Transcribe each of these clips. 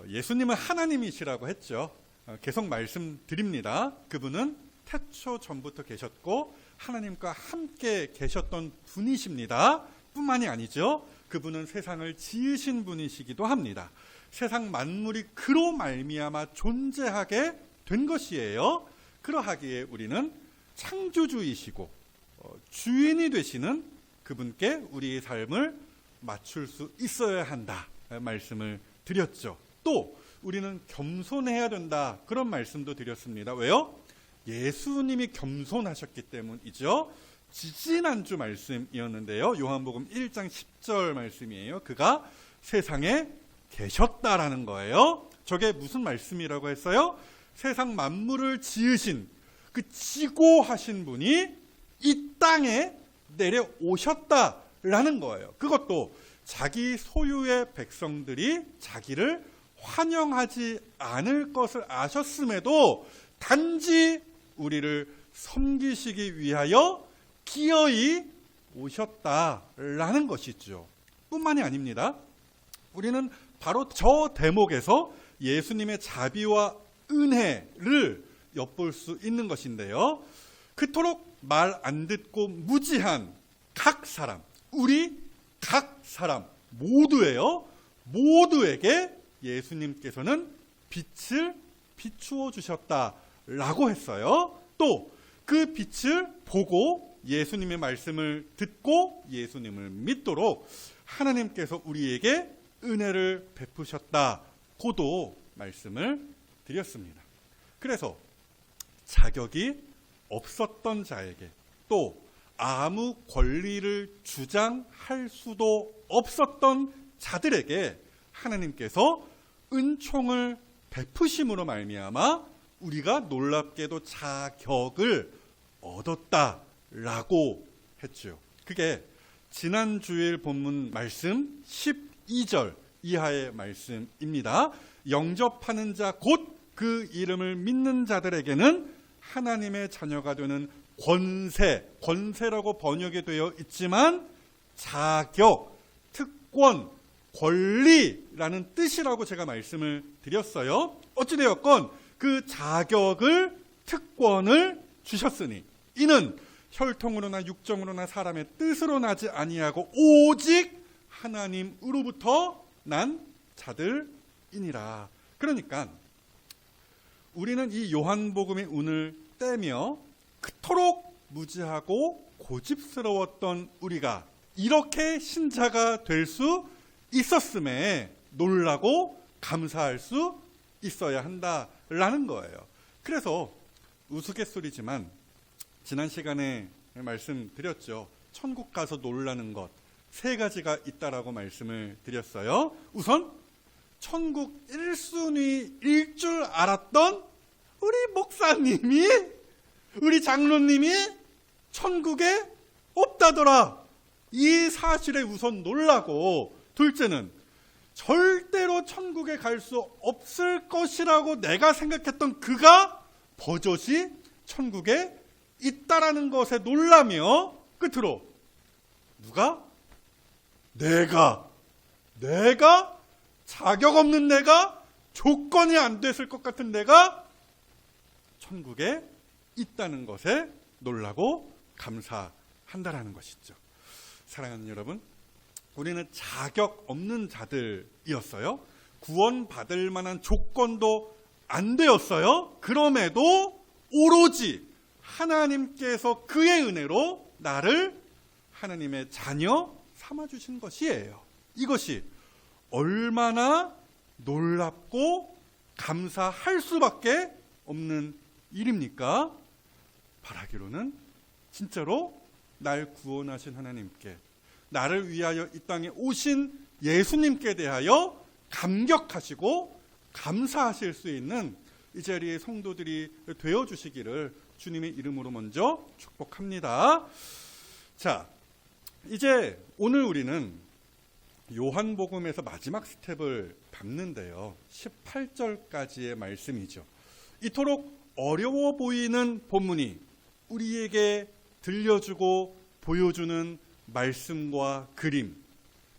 예수님은 하나님이시라고 했죠. 계속 말씀드립니다. 그분은 태초 전부터 계셨고 하나님과 함께 계셨던 분이십니다. 뿐만이 아니죠. 그분은 세상을 지으신 분이시기도 합니다. 세상 만물이 그로 말미암아 존재하게 된 것이에요. 그러하기에 우리는 창조주이시고 주인이 되시는 그분께 우리의 삶을 맞출 수 있어야 한다 말씀을 드렸죠. 또 우리는 겸손해야 된다 그런 말씀도 드렸습니다. 왜요? 예수님이 겸손하셨기 때문이죠. 지지난주 말씀이었는데요. 요한복음 1장 10절 말씀이에요. 그가 세상에 계셨다라는 거예요. 저게 무슨 말씀이라고 했어요? 세상 만물을 지으신 그 지고하신 분이 이 땅에 내려오셨다라는 거예요. 그것도 자기 소유의 백성들이 자기를 환영하지 않을 것을 아셨음에도 단지 우리를 섬기시기 위하여 기어이 오셨다라는 것이죠. 뿐만이 아닙니다. 우리는 바로 저 대목에서 예수님의 자비와 은혜를 엿볼 수 있는 것인데요. 그토록 말 안 듣고 무지한 각 사람, 우리 각 사람 모두예요. 모두에게 예수님께서는 빛을 비추어 주셨다라고 했어요. 또 그 빛을 보고 예수님의 말씀을 듣고 예수님을 믿도록 하나님께서 우리에게 은혜를 베푸셨다고도 말씀을 드렸습니다. 그래서 자격이 없었던 자에게 또 아무 권리를 주장할 수도 없었던 자들에게 하나님께서 은총을 베푸심으로 말미암아 우리가 놀랍게도 자격을 얻었다라고 했죠. 그게 지난 주일 본문 말씀 12절 이하의 말씀입니다. 영접하는 자 곧 그 이름을 믿는 자들에게는 하나님의 자녀가 되는 권세라고 번역이 되어 있지만 자격, 특권, 권리라는 뜻이라고 제가 말씀을 드렸어요. 어찌되었건 그 자격을, 특권을 주셨으니 이는 혈통으로나 육정으로나 사람의 뜻으로 나지 아니하고 오직 하나님으로부터 난 자들이니라. 그러니까 우리는 이 요한복음의 운을 떼며 그토록 무지하고 고집스러웠던 우리가 이렇게 신자가 될 수 있었음에 놀라고 감사할 수 있어야 한다라는 거예요. 그래서 우스갯소리지만 지난 시간에 말씀드렸죠. 천국 가서 놀라는 것 3가지가 있다라고 말씀을 드렸어요. 우선 천국 1순위일 줄 알았던 우리 목사님이, 우리 장로님이 천국에 없다더라. 이 사실에 우선 놀라고, 둘째는 절대로 천국에 갈 수 없을 것이라고 내가 생각했던 그가 버젓이 천국에 있다라는 것에 놀라며 끝으로 누가? 내가 자격 없는 내가, 조건이 안 됐을 것 같은 내가 천국에 있다는 것에 놀라고 감사한다라는 것이죠. 사랑하는 여러분, 우리는 자격 없는 자들이었어요. 구원받을 만한 조건도 안 되었어요. 그럼에도 오로지 하나님께서 그의 은혜로 나를 하나님의 자녀 삼아주신 것이에요. 이것이 얼마나 놀랍고 감사할 수밖에 없는 일입니까? 바라기로는 진짜로 날 구원하신 하나님께, 나를 위하여 이 땅에 오신 예수님께 대하여 감격하시고 감사하실 수 있는 이 자리의 성도들이 되어주시기를 주님의 이름으로 먼저 축복합니다. 자, 이제 오늘 우리는 요한복음에서 마지막 스텝을 밟는데요. 18절까지의 말씀이죠. 이토록 어려워 보이는 본문이 우리에게 들려주고 보여주는 말씀과 그림,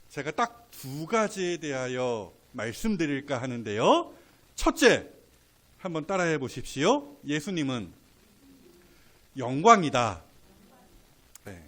제가 딱 2가지에 대하여 말씀드릴까 하는데요. 첫째, 한번 따라해 보십시오. 예수님은 영광이다. 네,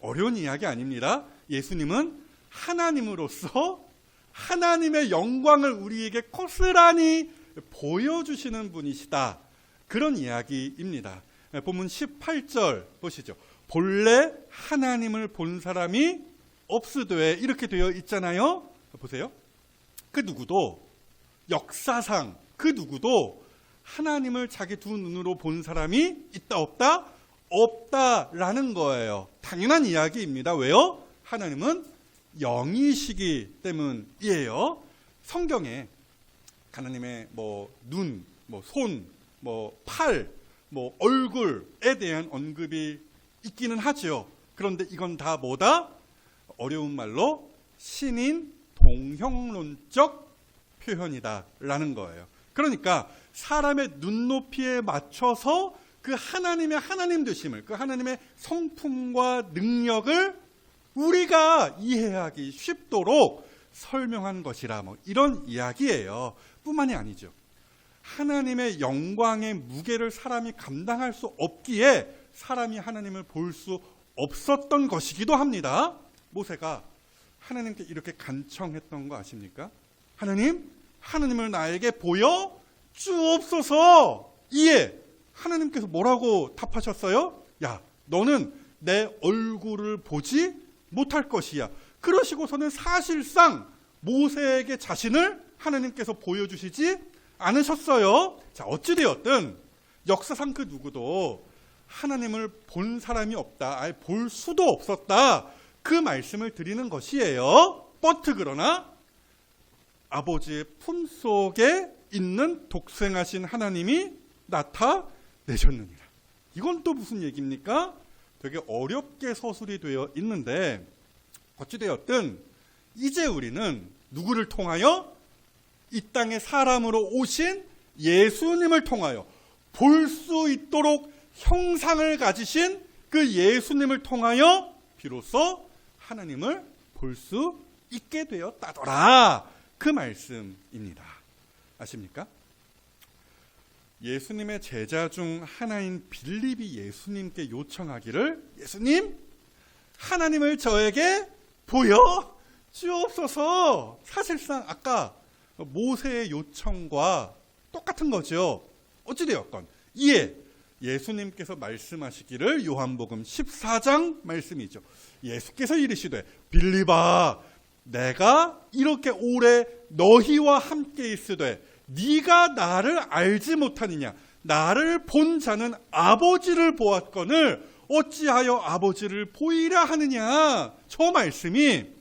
어려운 이야기 아닙니다. 예수님은 하나님으로서 하나님의 영광을 우리에게 고스란히 보여주시는 분이시다. 그런 이야기입니다. 본문 18절 보시죠. 본래 하나님을 본 사람이 없으되 이렇게 되어 있잖아요. 보세요. 그 누구도 역사상 그 누구도 하나님을 자기 두 눈으로 본 사람이 있다 없다? 없다라는 거예요. 당연한 이야기입니다. 왜요? 하나님은 영이시기 때문이에요. 성경에 하나님의 눈, 손, 팔, 얼굴에 대한 언급이 있기는 하죠. 그런데 이건 다 뭐다? 어려운 말로 신인 동형론적 표현이다라는 거예요. 그러니까 사람의 눈높이에 맞춰서 그 하나님의 하나님 되심을, 그 하나님의 성품과 능력을 우리가 이해하기 쉽도록 설명한 것이라 이런 이야기예요. 뿐만이 아니죠. 하나님의 영광의 무게를 사람이 감당할 수 없기에 사람이 하나님을 볼 수 없었던 것이기도 합니다. 모세가 하나님께 이렇게 간청했던 거 아십니까? 하나님을 나에게 보여 주옵소서. 이에 하나님께서 뭐라고 답하셨어요? 야, 너는 내 얼굴을 보지 못할 것이야. 그러시고서는 사실상 모세에게 자신을 하나님께서 보여주시지 않으셨어요. 자, 어찌되었든 역사상 그 누구도 하나님을 본 사람이 없다. 아예 볼 수도 없었다. 그 말씀을 드리는 것이에요. 그러나 아버지의 품속에 있는 독생하신 하나님이 나타내셨느니라. 이건 또 무슨 얘기입니까? 되게 어렵게 서술이 되어 있는데 어찌되었든 이제 우리는 누구를 통하여? 이 땅에 사람으로 오신 예수님을 통하여 볼 수 있도록 형상을 가지신 그 예수님을 통하여 비로소 하나님을 볼 수 있게 되었다더라. 그 말씀입니다. 아십니까? 예수님의 제자 중 하나인 빌립이 예수님께 요청하기를, 예수님, 하나님을 저에게 보여 주옵소서. 사실상 아까 모세의 요청과 똑같은 거죠. 어찌되었건 이에 예수님께서 말씀하시기를, 요한복음 14장 말씀이죠. 예수께서 이르시되, 빌립아, 내가 이렇게 오래 너희와 함께 있으되 네가 나를 알지 못하느냐? 나를 본 자는 아버지를 보았거늘 어찌하여 아버지를 보이라 하느냐? 저 말씀이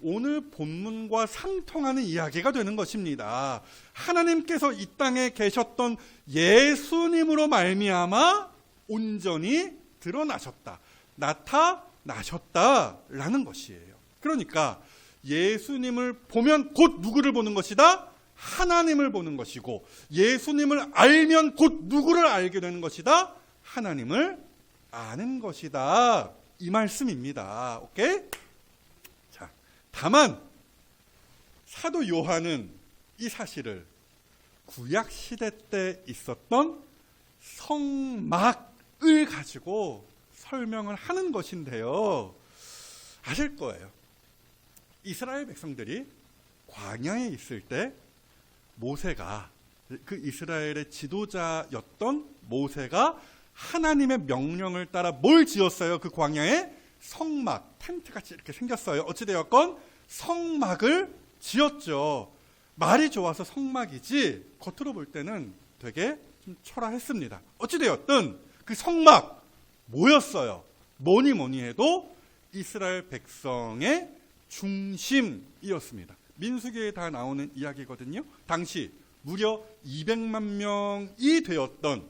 오늘 본문과 상통하는 이야기가 되는 것입니다. 하나님께서 이 땅에 계셨던 예수님으로 말미암아 온전히 드러나셨다, 나타나셨다라는 것이에요. 그러니까 예수님을 보면 곧 누구를 보는 것이다? 하나님을 보는 것이고, 예수님을 알면 곧 누구를 알게 되는 것이다? 하나님을 아는 것이다. 이 말씀입니다. 오케이? 자, 다만 사도 요한은 이 사실을 구약 시대 때 있었던 성막을 가지고 설명을 하는 것인데요. 아실 거예요. 이스라엘 백성들이 광야에 있을 때 모세가, 그 이스라엘의 지도자였던 모세가 하나님의 명령을 따라 뭘 지었어요? 그 광야에 성막, 텐트같이 이렇게 생겼어요. 어찌되었건 성막을 지었죠. 말이 좋아서 성막이지 겉으로 볼 때는 되게 좀 초라했습니다. 어찌되었든 그 성막 뭐였어요? 뭐니 해도 이스라엘 백성의 중심이었습니다. 민수기에 다 나오는 이야기거든요. 당시 무려 200만 명이 되었던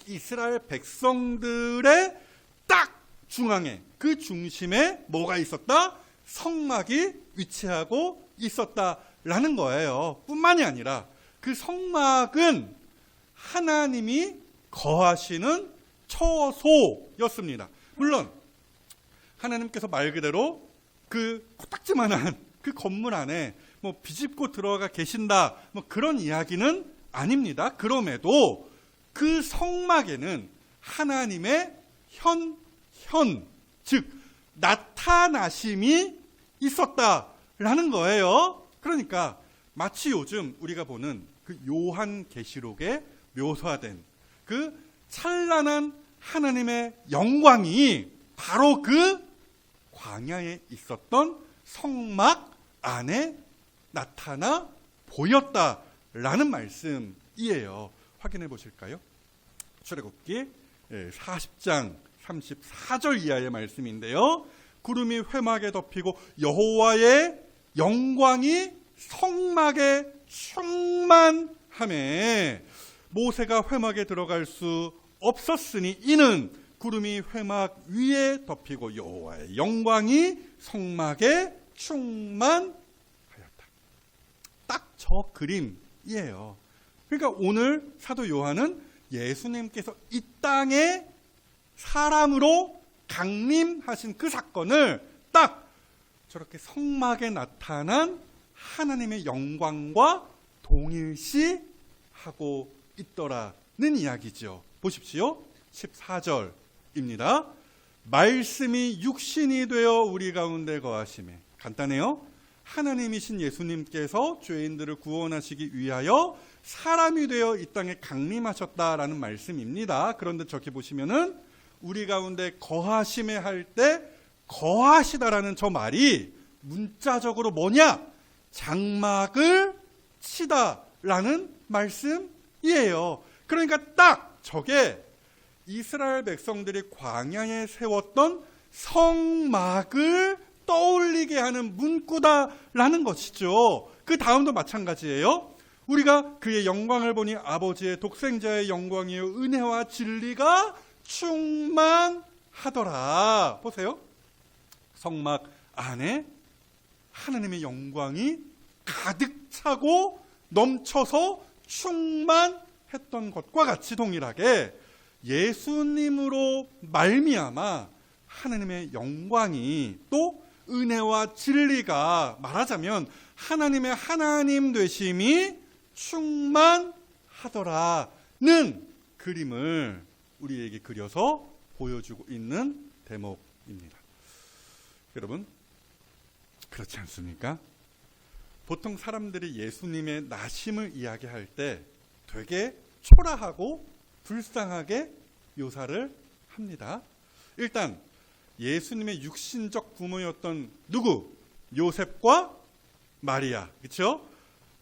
이스라엘 백성들의 딱 중앙에, 그 중심에 뭐가 있었다? 성막이 위치하고 있었다라는 거예요. 뿐만이 아니라 그 성막은 하나님이 거하시는 처소였습니다. 물론 하나님께서 말 그대로 그 코딱지만한 그 건물 안에 뭐 비집고 들어가 계신다, 뭐 그런 이야기는 아닙니다. 그럼에도 그 성막에는 하나님의 즉 나타나심이 있었다라는 거예요. 그러니까 마치 요즘 우리가 보는 그 요한계시록에 묘사된 그 찬란한 하나님의 영광이 바로 그 광야에 있었던 성막 안에 나타나 보였다라는 말씀이에요. 확인해 보실까요? 출애굽기 40장 34절 이하의 말씀인데요. 구름이 회막에 덮이고 여호와의 영광이 성막에 충만하매 모세가 회막에 들어갈 수 없었으니 이는 구름이 회막 위에 덮이고 여호와의 영광이 성막에 충만하였다. 딱 저 그림이에요. 그러니까 오늘 사도 요한은 예수님께서 이 땅에 사람으로 강림하신 그 사건을 딱 저렇게 성막에 나타난 하나님의 영광과 동일시하고 있더라는 이야기죠. 보십시오. 14절입니다. 말씀이 육신이 되어 우리 가운데 거하시매. 간단해요. 하나님이신 예수님께서 죄인들을 구원하시기 위하여 사람이 되어 이 땅에 강림하셨다라는 말씀입니다. 그런데 저기 보시면은 우리 가운데 거하심에 할 때 거하시다라는 저 말이 문자적으로 뭐냐? 장막을 치다라는 말씀이에요. 그러니까 딱 저게 이스라엘 백성들이 광야에 세웠던 성막을 떠올리게 하는 문구다라는 것이죠. 그 다음도 마찬가지예요. 우리가 그의 영광을 보니 아버지의 독생자의 영광이요 은혜와 진리가 충만하더라. 보세요. 성막 안에 하나님의 영광이 가득 차고 넘쳐서 충만했던 것과 같이 동일하게 예수님으로 말미암아 하나님의 영광이 또 은혜와 진리가 말하자면 하나님의 하나님 되심이 충만하더라는 그림을 우리에게 그려서 보여주고 있는 대목입니다. 여러분, 그렇지 않습니까? 보통 사람들이 예수님의 나심을 이야기할 때 되게 초라하고 불쌍하게 묘사를 합니다. 일단 예수님의 육신적 부모였던 누구? 요셉과 마리아, 그렇죠?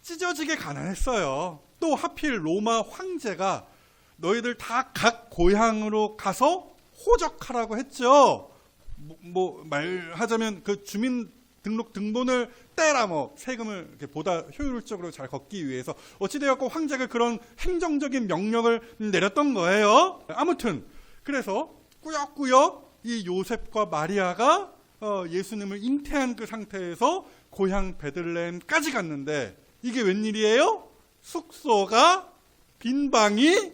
찢어지게 가난했어요. 또 하필 로마 황제가 너희들 다 각 고향으로 가서 호적하라고 했죠. 말하자면 그 주민등록 등본을 떼라, 세금을 이렇게 보다 효율적으로 잘 걷기 위해서 어찌되었고 황제가 그런 행정적인 명령을 내렸던 거예요. 아무튼 그래서 꾸역꾸역 이 요셉과 마리아가 예수님을 잉태한 그 상태에서 고향 베들레헴까지 갔는데 이게 웬일이에요? 숙소가 빈 방이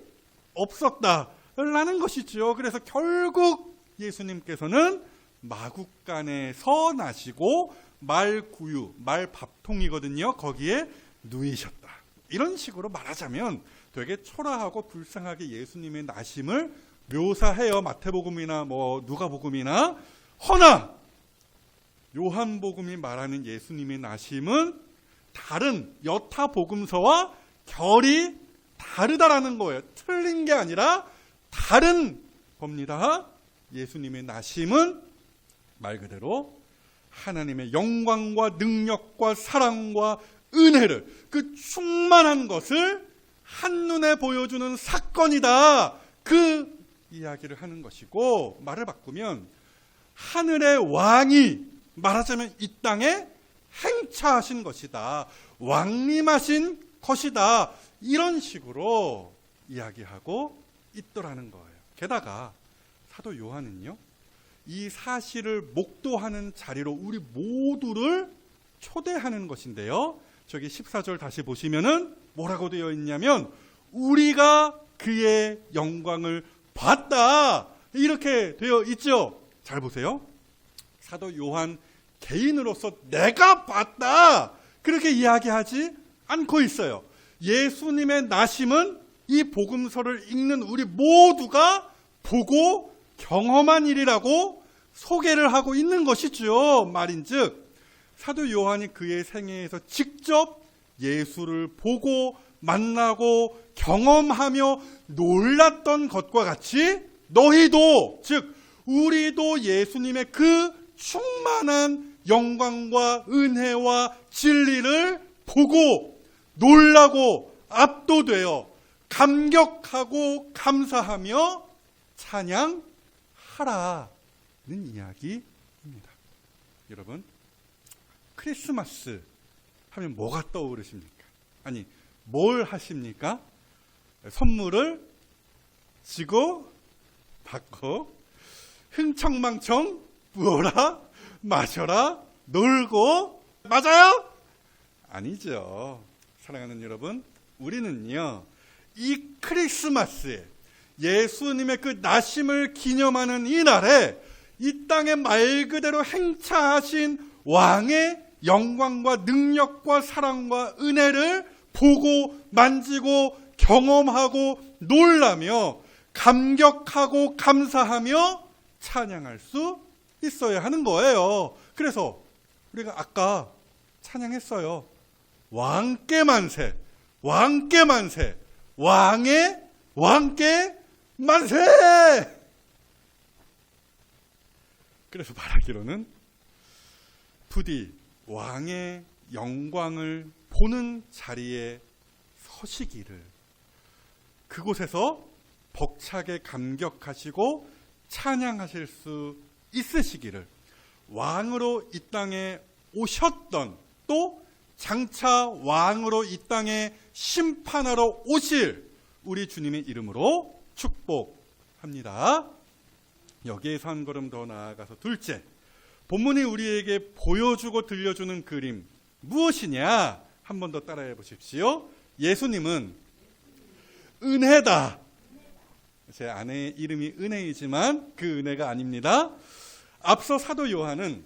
없었다라는 것이죠. 그래서 결국 예수님께서는 마국간에서 나시고 말구유, 말밥통이거든요. 거기에 누이셨다. 이런 식으로 말하자면 되게 초라하고 불쌍하게 예수님의 나심을 묘사해요. 마태복음이나 누가복음이나. 허나 요한복음이 말하는 예수님의 나심은 다른 여타 복음서와 결이 다르다라는 거예요. 틀린 게 아니라 다른 겁니다. 예수님의 나심은 말 그대로 하나님의 영광과 능력과 사랑과 은혜를, 그 충만한 것을 한눈에 보여주는 사건이다. 그 이야기를 하는 것이고, 말을 바꾸면 하늘의 왕이 말하자면 이 땅에 행차하신 것이다. 왕림하신 것이다. 이런 식으로 이야기하고 있더라는 거예요. 게다가 사도 요한은요, 이 사실을 목도하는 자리로 우리 모두를 초대하는 것인데요. 저기 14절 다시 보시면은 뭐라고 되어 있냐면 우리가 그의 영광을 봤다. 이렇게 되어 있죠. 잘 보세요. 사도 요한 개인으로서 내가 봤다. 그렇게 이야기하지 않고 있어요. 예수님의 나심은 이 복음서를 읽는 우리 모두가 보고 경험한 일이라고 소개를 하고 있는 것이죠. 말인즉 사도 요한이 그의 생애에서 직접 예수를 보고 만나고 경험하며 놀랐던 것과 같이 너희도, 즉 우리도 예수님의 그 충만한 영광과 은혜와 진리를 보고 놀라고 압도되어 감격하고 감사하며 찬양하라는 이야기입니다. 여러분, 크리스마스 하면 뭐가 떠오르십니까? 아니, 뭘 하십니까? 선물을 지고 받고 흥청망청 부어라 마셔라 놀고, 맞아요? 아니죠. 사랑하는 여러분, 우리는요 이 크리스마스에 예수님의 그 나심을 기념하는 이 날에 이 땅에 말 그대로 행차하신 왕의 영광과 능력과 사랑과 은혜를 보고 만지고 경험하고 놀라며 감격하고 감사하며 찬양할 수 있어야 하는 거예요. 그래서 우리가 아까 찬양했어요. 왕께 만세, 왕께 만세, 왕께 만세. 그래서 말하기로는 부디 왕의 영광을 보는 자리에 서시기를, 그곳에서 벅차게 감격하시고 찬양하실 수 있으시기를, 왕으로 이 땅에 오셨던, 또 장차 왕으로 이 땅에 심판하러 오실 우리 주님의 이름으로 축복합니다. 여기에서 한 걸음 더 나아가서 둘째, 본문이 우리에게 보여주고 들려주는 그림 무엇이냐? 한 번 더 따라해 보십시오. 예수님은 은혜다. 제 아내의 이름이 은혜이지만 그 은혜가 아닙니다. 앞서 사도 요한은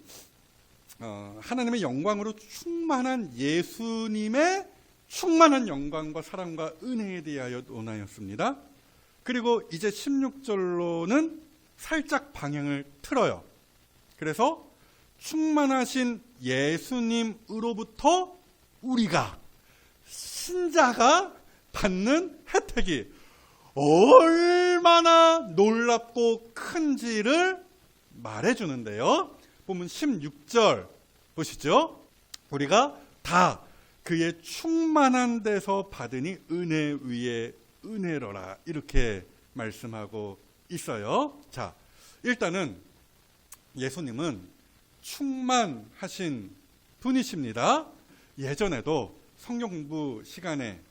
하나님의 영광으로 충만한 예수님의 충만한 영광과 사랑과 은혜에 대하여 논하였습니다. 그리고 이제 16절로는 살짝 방향을 틀어요. 그래서 충만하신 예수님으로부터 우리가 신자가 받는 혜택이 얼마나 놀랍고 큰지를 말해주는데요. 보면 16절 보시죠. 우리가 다 그의 충만한 데서 받으니 은혜 위에 은혜로라, 이렇게 말씀하고 있어요. 자, 일단은 예수님은 충만하신 분이십니다. 예전에도 성경 공부 시간에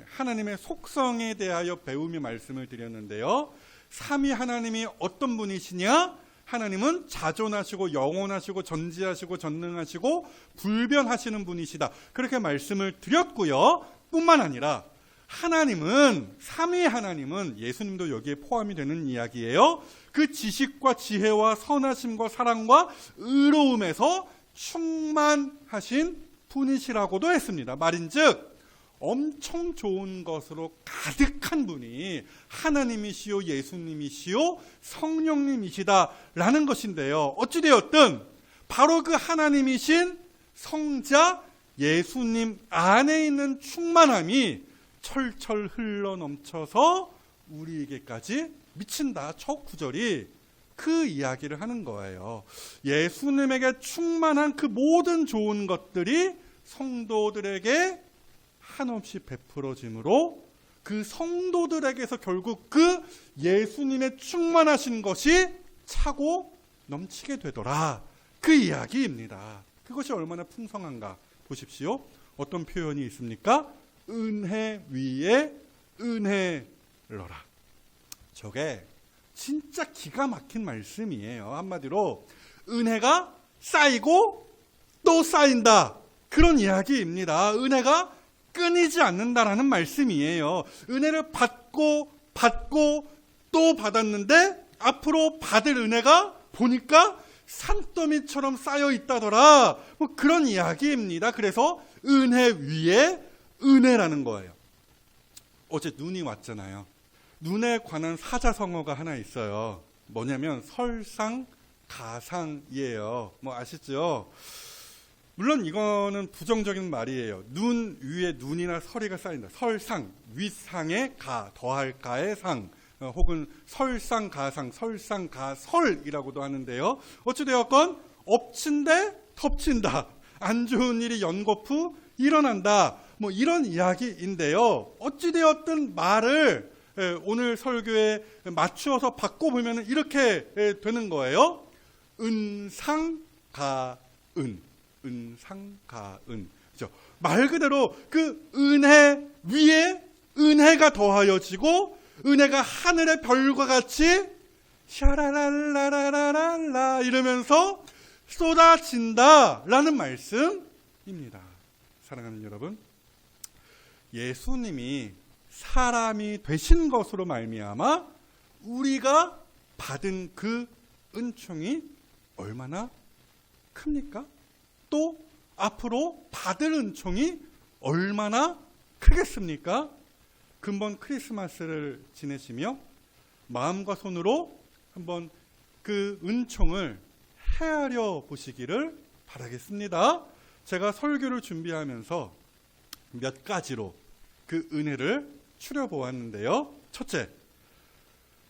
하나님의 속성에 대하여 배우며 말씀을 드렸는데요. 삼위 하나님이 어떤 분이시냐? 하나님은 자존하시고 영원하시고 전지하시고 전능하시고 불변하시는 분이시다, 그렇게 말씀을 드렸고요. 뿐만 아니라 하나님은, 삼위 하나님은, 예수님도 여기에 포함이 되는 이야기예요. 그 지식과 지혜와 선하심과 사랑과 의로움에서 충만하신 분이시라고도 했습니다. 말인즉 엄청 좋은 것으로 가득한 분이 하나님이시요 예수님이시요 성령님이시다라는 것인데요. 어찌되었든 바로 그 하나님이신 성자 예수님 안에 있는 충만함이 철철 흘러넘쳐서 우리에게까지 미친다. 첫 구절이 그 이야기를 하는 거예요. 예수님에게 충만한 그 모든 좋은 것들이 성도들에게 한없이 베풀어짐으로 그 성도들에게서 결국 그 예수님의 충만하신 것이 차고 넘치게 되더라, 그 이야기입니다. 그것이 얼마나 풍성한가 보십시오. 어떤 표현이 있습니까? 은혜 위에 은혜로라. 저게 진짜 기가 막힌 말씀이에요. 한마디로 은혜가 쌓이고 또 쌓인다, 그런 이야기입니다. 은혜가 끊이지 않는다라는 말씀이에요. 은혜를 받고 또 받았는데 앞으로 받을 은혜가 보니까 산더미처럼 쌓여 있다더라, 뭐 그런 이야기입니다. 그래서 은혜 위에 은혜라는 거예요. 어제 눈이 왔잖아요. 눈에 관한 사자성어가 하나 있어요. 뭐냐면 설상가상이에요. 뭐 아시죠? 물론 이거는 부정적인 말이에요. 눈 위에 눈이나 서리가 쌓인다. 설상, 윗상에 가, 더할 가의 상, 혹은 설상가상, 설상가설이라고도 하는데요. 어찌되었건 엎친데 덮친다. 안 좋은 일이 연거푸 일어난다. 뭐 이런 이야기인데요. 어찌되었든 말을 오늘 설교에 맞추어서 바꿔보면 이렇게 되는 거예요. 은상가은. 은상가은. 그죠? 말 그대로 그 은혜 위에 은혜가 더하여지고 은혜가 하늘의 별과 같이 샤라랄라라랄라 이러면서 쏟아진다라는 말씀입니다. 사랑하는 여러분, 예수님이 사람이 되신 것으로 말미암아 우리가 받은 그 은총이 얼마나 큽니까? 또 앞으로 받을 은총이 얼마나 크겠습니까? 근본 크리스마스를 지내시며 마음과 손으로 한번 그 은총을 헤아려 보시기를 바라겠습니다. 제가 설교를 준비하면서 몇 가지로 그 은혜를 추려보았는데요. 첫째,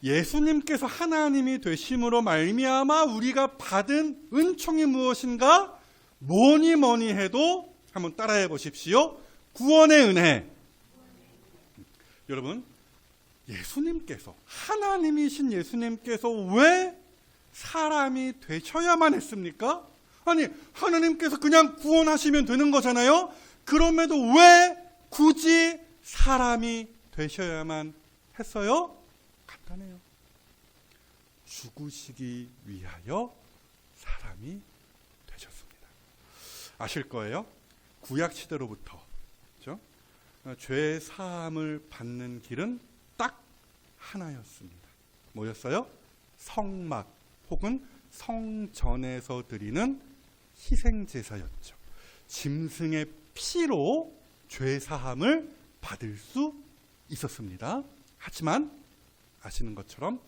예수님께서 하나님이 되심으로 말미암아 우리가 받은 은총이 무엇인가? 뭐니 해도 한번 따라해 보십시오. 구원의 은혜. 여러분, 예수님께서, 하나님이신 예수님께서 왜 사람이 되셔야만 했습니까? 아니, 하나님께서 그냥 구원하시면 되는 거잖아요. 그럼에도 왜 굳이 사람이 되셔야만 했어요? 간단해요. 죽으시기 위하여 사람이 되셨습니다. 아실 거예요. 구약 시대로부터 그렇죠? 죄 사함을 받는 길은 딱 하나였습니다. 뭐였어요? 성막 혹은 성전에서 드리는 희생제사였죠. 짐승의 피로 죄 사함을 받을 수 있었습니다. 하지만 아시는 것처럼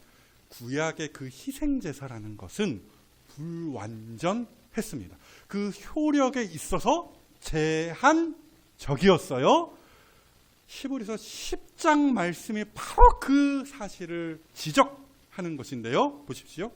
구약의 그 희생제사라는 것은 불완전했습니다. 그 효력에 있어서 제한적이었어요. 히브리서 10장 말씀이 바로 그 사실을 지적하는 것인데요. 보십시오.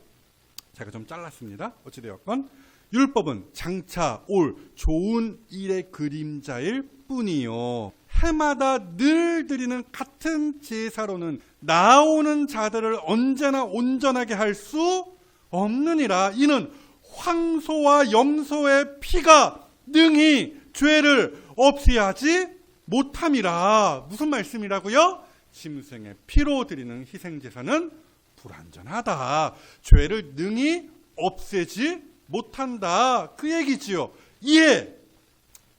제가 좀 잘랐습니다. 어찌되었건 율법은 장차 올 좋은 일의 그림자일 뿐이요 해마다 늘 드리는 같은 제사로는 나오는 자들을 언제나 온전하게 할 수 없느니라. 이는 황소와 염소의 피가 능히 죄를 없애야 하지 못함이라. 무슨 말씀이라고요? 짐승의 피로 드리는 희생제사는 불완전하다. 죄를 능히 없애지 못한다. 그 얘기지요. 이에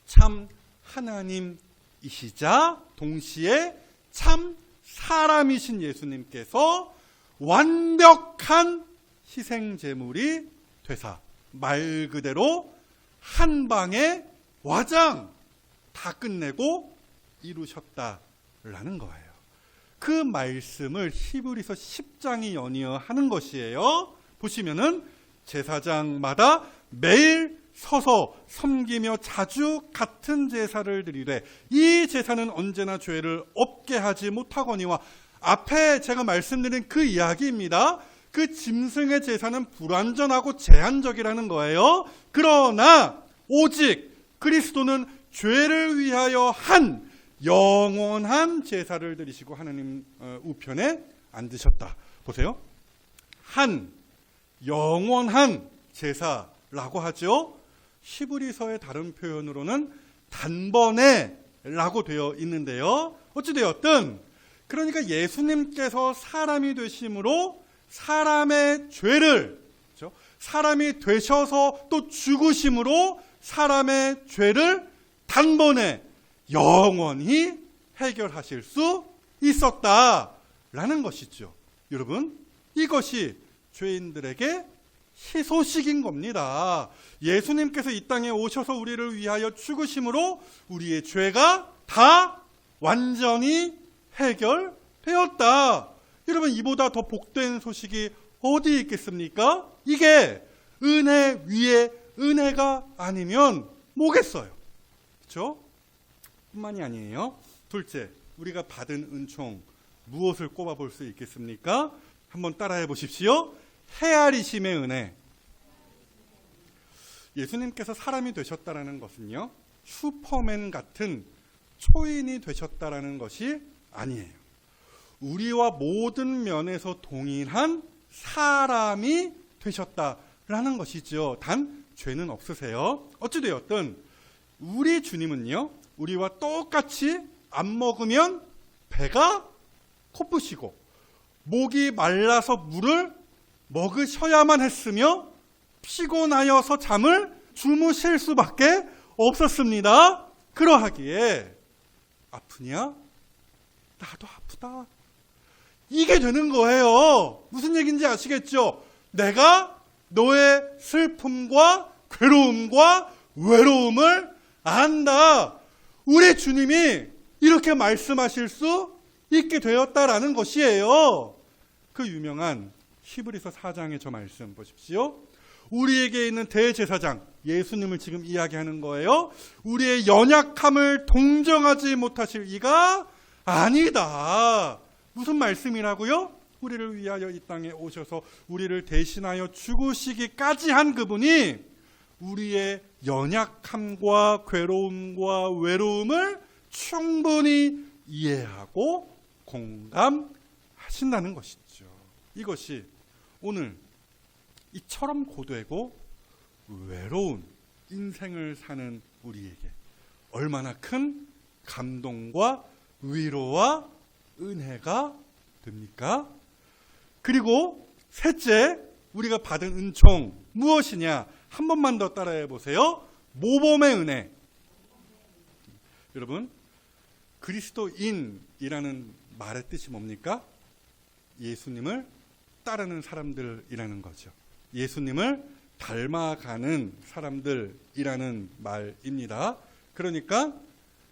참 하나님이시자 동시에 참 사람이신 예수님께서 완벽한 희생제물이 되사 말 그대로 한 방에 와장 다 끝내고 이루셨다라는 거예요. 그 말씀을 히브리서 10장이 연이어 하는 것이에요. 보시면은 제사장마다 매일 서서 섬기며 자주 같은 제사를 드리되 이 제사는 언제나 죄를 없게 하지 못하거니와 앞에 제가 말씀드린 그 이야기입니다. 그 짐승의 제사는 불완전하고 제한적이라는 거예요. 그러나 오직 그리스도는 죄를 위하여 한 영원한 제사를 드리시고 하나님 우편에 앉으셨다. 보세요. 한 영원한 제사라고 하죠. 히브리서의 다른 표현으로는 단번에라고 되어 있는데요. 어찌되었든 그러니까 예수님께서 사람이 되심으로 사람의 죄를 그렇죠? 사람이 되셔서 또 죽으심으로 사람의 죄를 단번에 영원히 해결하실 수 있었다라는 것이죠. 여러분, 이것이 죄인들에게 희소식인 겁니다. 예수님께서 이 땅에 오셔서 우리를 위하여 죽으심으로 우리의 죄가 다 완전히 해결되었다. 여러분, 이보다 더 복된 소식이 어디 있겠습니까? 이게 은혜 위에 은혜가 아니면 뭐겠어요? 그렇죠? 뿐만이 아니에요. 둘째, 우리가 받은 은총 무엇을 꼽아볼 수 있겠습니까? 한번 따라해 보십시오. 헤아리심의 은혜. 예수님께서 사람이 되셨다라는 것은요, 슈퍼맨 같은 초인이 되셨다라는 것이 아니에요. 우리와 모든 면에서 동일한 사람이 되셨다라는 것이죠. 단 죄는 없으세요. 어찌되었든 우리 주님은요, 우리와 똑같이 안 먹으면 배가 고프시고 목이 말라서 물을 먹으셔야만 했으며 피곤하여서 잠을 주무실 수밖에 없었습니다. 그러하기에 아프냐? 나도 아프다. 이게 되는 거예요. 무슨 얘기인지 아시겠죠? 내가 너의 슬픔과 괴로움과 외로움을 안다. 우리 주님이 이렇게 말씀하실 수 있게 되었다라는 것이에요. 그 유명한 히브리서 4장의 저 말씀 보십시오. 우리에게 있는 대제사장 예수님을 지금 이야기하는 거예요. 우리의 연약함을 동정하지 못하실 이가 아니다. 무슨 말씀이라고요? 우리를 위하여 이 땅에 오셔서 우리를 대신하여 죽으시기까지 한 그분이 우리의 연약함과 괴로움과 외로움을 충분히 이해하고 공감하신다는 것이죠. 이것이 오늘 이처럼 고되고 외로운 인생을 사는 우리에게 얼마나 큰 감동과 위로와 은혜가 됩니까? 그리고 셋째, 우리가 받은 은총 무엇이냐? 한 번만 더 따라해 보세요. 모범의 은혜. 여러분, 그리스도인이라는 말의 뜻이 뭡니까? 예수님을 따르는 사람들이라는 거죠. 예수님을 닮아가는 사람들이라는 말입니다. 그러니까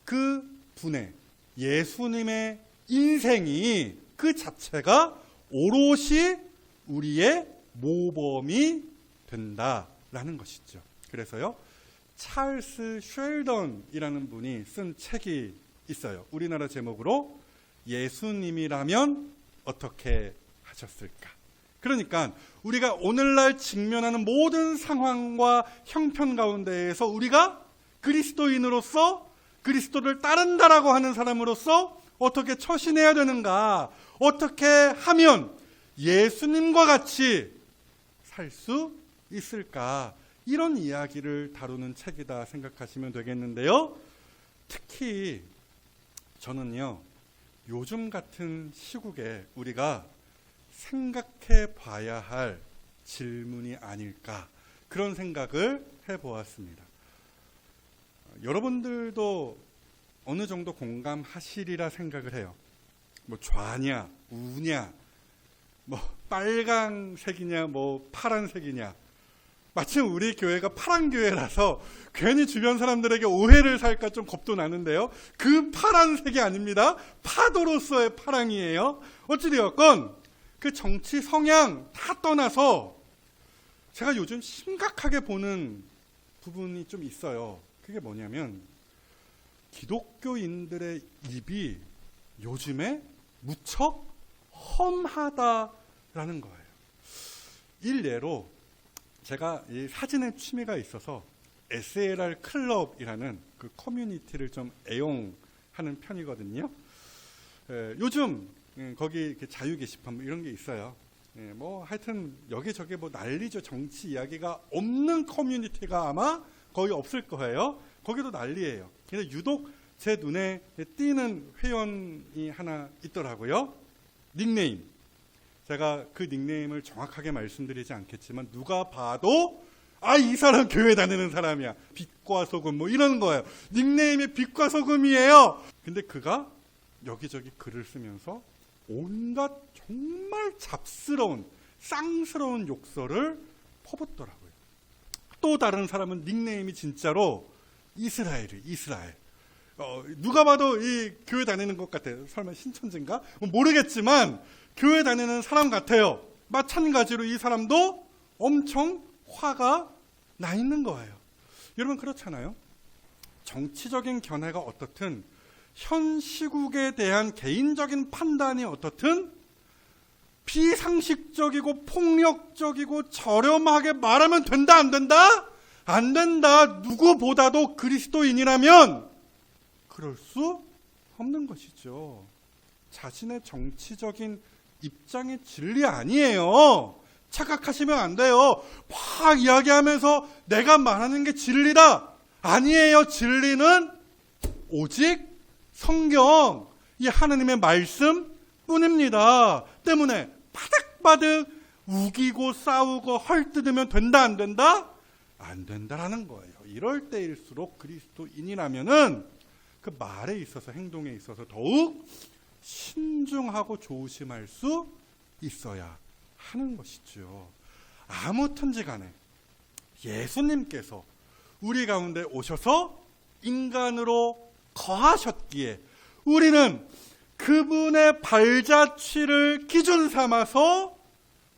그 분의 예수님의 인생이 그 자체가 오롯이 우리의 모범이 된다라는 것이죠. 그래서요, 찰스 쉘던이라는 분이 쓴 책이 있어요. 우리나라 제목으로 예수님이라면 어떻게 하셨을까? 그러니까 우리가 오늘날 직면하는 모든 상황과 형편 가운데에서 우리가 그리스도인으로서 그리스도를 따른다라고 하는 사람으로서 어떻게 처신해야 되는가? 어떻게 하면 예수님과 같이 살 수 있을까? 이런 이야기를 다루는 책이다 생각하시면 되겠는데요. 특히 저는요, 요즘 같은 시국에 우리가 생각해 봐야 할 질문이 아닐까, 그런 생각을 해보았습니다. 여러분들도 어느 정도 공감하시리라 생각을 해요. 뭐 좌냐, 우냐, 뭐 빨강색이냐, 뭐 파란색이냐. 마침 우리 교회가 파란 교회라서 괜히 주변 사람들에게 오해를 살까 좀 겁도 나는데요. 그 파란색이 아닙니다. 파도로서의 파랑이에요. 어찌되었건 그 정치 성향 다 떠나서 제가 요즘 심각하게 보는 부분이 좀 있어요. 그게 뭐냐면 기독교인들의 입이 요즘에 무척 험하다라는 거예요. 일례로 제가 이 사진에 취미가 있어서 SLR 클럽이라는 그 커뮤니티를 좀 애용하는 편이거든요. 요즘 거기 자유 게시판 뭐 이런 게 있어요. 뭐 하여튼 여기저기 뭐 난리죠. 정치 이야기가 없는 커뮤니티가 아마 거의 없을 거예요. 거기도 난리예요. 근데 유독 제 눈에 띄는 회원이 하나 있더라고요. 닉네임. 제가 그 닉네임을 정확하게 말씀드리지 않겠지만 누가 봐도 이 사람 교회 다니는 사람이야. 빛과 소금 뭐 이런 거예요. 닉네임이 빛과 소금이에요. 근데 그가 여기저기 글을 쓰면서 온갖 정말 잡스러운 쌍스러운 욕설을 퍼붓더라고요. 또 다른 사람은 닉네임이 진짜로 이스라엘. 누가 봐도 이 교회 다니는 것 같아요. 설마 신천지인가? 모르겠지만 교회 다니는 사람 같아요. 마찬가지로 이 사람도 엄청 화가 나 있는 거예요. 여러분 그렇잖아요. 정치적인 견해가 어떻든 현 시국에 대한 개인적인 판단이 어떻든 비상식적이고 폭력적이고 저렴하게 말하면 된다 안 된다? 안 된다. 누구보다도 그리스도인이라면 그럴 수 없는 것이죠. 자신의 정치적인 입장의 진리 아니에요. 착각하시면 안 돼요. 막 이야기하면서 내가 말하는 게 진리다. 아니에요. 진리는 오직 성경, 이 하나님의 말씀뿐입니다. 때문에 바득바득 우기고 싸우고 헐뜯으면 된다 안 된다? 안 된다라는 거예요. 이럴 때일수록 그리스도인이라면은 그 말에 있어서 행동에 있어서 더욱 신중하고 조심할 수 있어야 하는 것이죠. 아무튼지 간에 예수님께서 우리 가운데 오셔서 인간으로 거하셨기에 우리는 그분의 발자취를 기준 삼아서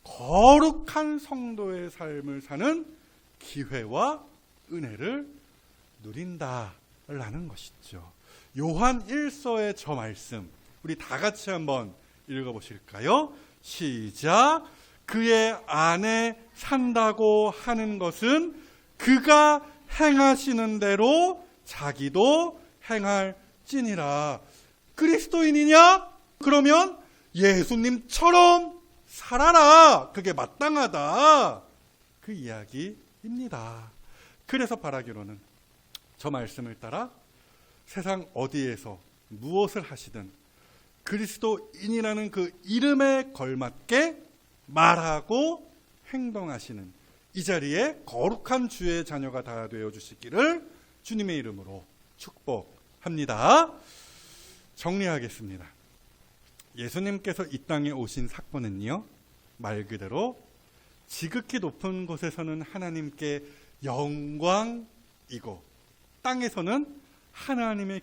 거룩한 성도의 삶을 사는 기회와 은혜를 누린다라는 것이죠. 요한 1서의 저 말씀 우리 다 같이 한번 읽어보실까요? 시작. 그의 안에 산다고 하는 것은 그가 행하시는 대로 자기도 행할지니라. 그리스도인이냐? 그러면 예수님처럼 살아라. 그게 마땅하다. 그 이야기입니다. 그래서 바라기로는 저 말씀을 따라 세상 어디에서 무엇을 하시든 그리스도인이라는 그 이름에 걸맞게 말하고 행동하시는 이 자리에 거룩한 주의 자녀가 다 되어 주시기를 주님의 이름으로 축복합니다. 정리하겠습니다. 예수님께서 이 땅에 오신 사건은요, 말 그대로 지극히 높은 곳에서는 하나님께 영광이고 땅에서는 하나님이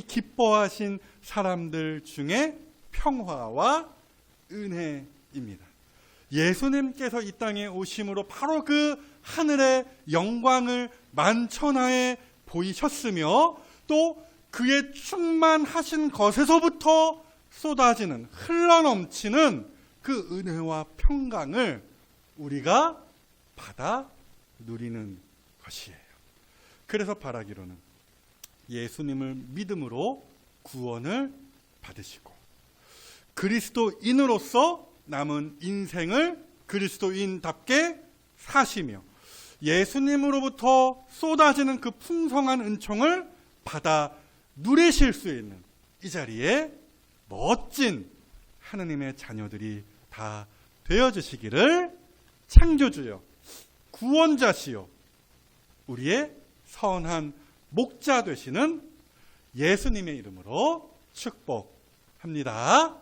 기뻐하신 사람들 중에 평화와 은혜입니다. 예수님께서 이 땅에 오심으로 바로 그 하늘의 영광을 만천하에 보이셨으며 또 그의 충만하신 것에서부터 쏟아지는 흘러넘치는 그 은혜와 평강을 우리가 받아 누리는 것이에요. 그래서 바라기로는 예수님을 믿음으로 구원을 받으시고 그리스도인으로서 남은 인생을 그리스도인답게 사시며 예수님으로부터 쏟아지는 그 풍성한 은총을 받아 누리실 수 있는 이 자리에 멋진 하나님의 자녀들이 다 되어주시기를 창조주여 구원자시여 우리의 선한 목자 되시는 예수님의 이름으로 축복합니다.